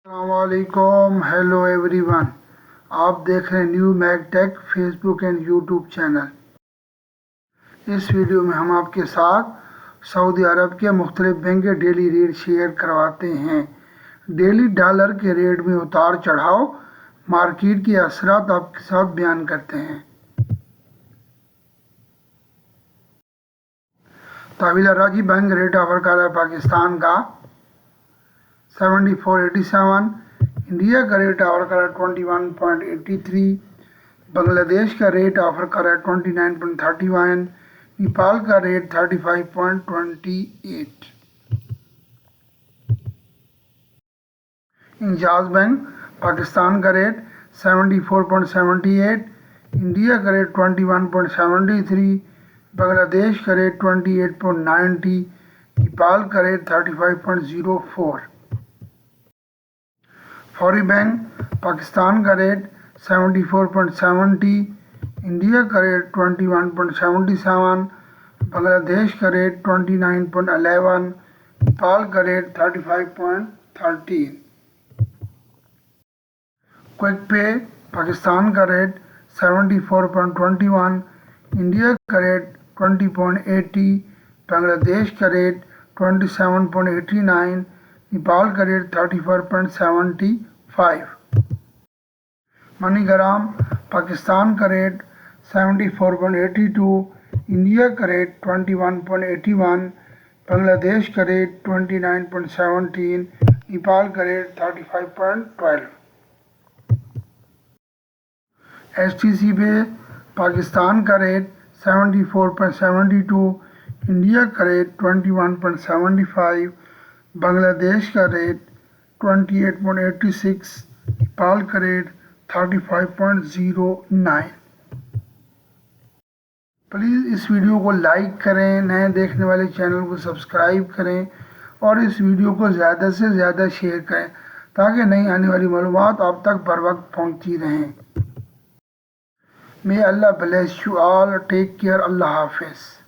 अस्सलामुअलैकुम, hello everyone. आप देख रहे हैं New Mag Tech Facebook and YouTube channel. इस वीडियो में हम आपके साथ सऊदी अरब के मुख्तलिफ बैंक के डेली रेट शेयर करवाते हैं। डेली डॉलर के रेट में उतार चढ़ाव, मार्केट के असरात आपके साथ बयान करते हैं। तहवील राजी बैंक रेट ऑफर कर रहा है पाकिस्तान का 74.87, इंडिया का रेट ऑफर कर रहा है 21.83, बांग्लादेश का रेट ऑफर कर रहा है 29.31, नेपाल का रेट 35.28। इंजाज बैंक पाकिस्तान का रेट 74.78, इंडिया का रेट 21.73, बांग्लादेश का रेट 28.90, नेपाल का रेट 35.04। फौरी बैंक पाकिस्तान का रेट 74.70, इंडिया का रेट 21.77, बांग्लादेश का रेट 29.11, नेपाल का रेट 35.13। क्विक पे पाकिस्तान का रेट 74.21, इंडिया का रेट 20.80, बांग्लादेश का रेट 27.89, नेपाल का रेट 34.75। मनीग्राम पाकिस्तान का रेट 74.82, इंडिया का रेट 21.81, बांग्लादेश का रेट 29.17, नेपाल का रेट 35.12। STC पे पाकिस्तान का रेट 74.72, इंडिया का रेट 21.75, बांग्लादेश का रेट 28.86, नेपाल का रेट 35.09। प्लीज़ इस वीडियो को लाइक करें, नए देखने वाले चैनल को सब्सक्राइब करें और इस वीडियो को ज़्यादा से ज़्यादा शेयर करें ताकि नई आने वाली मालूमात आप तक बर वक्त पहुँचती रहें। May Allah bless you all. Take care. Allah Hafiz.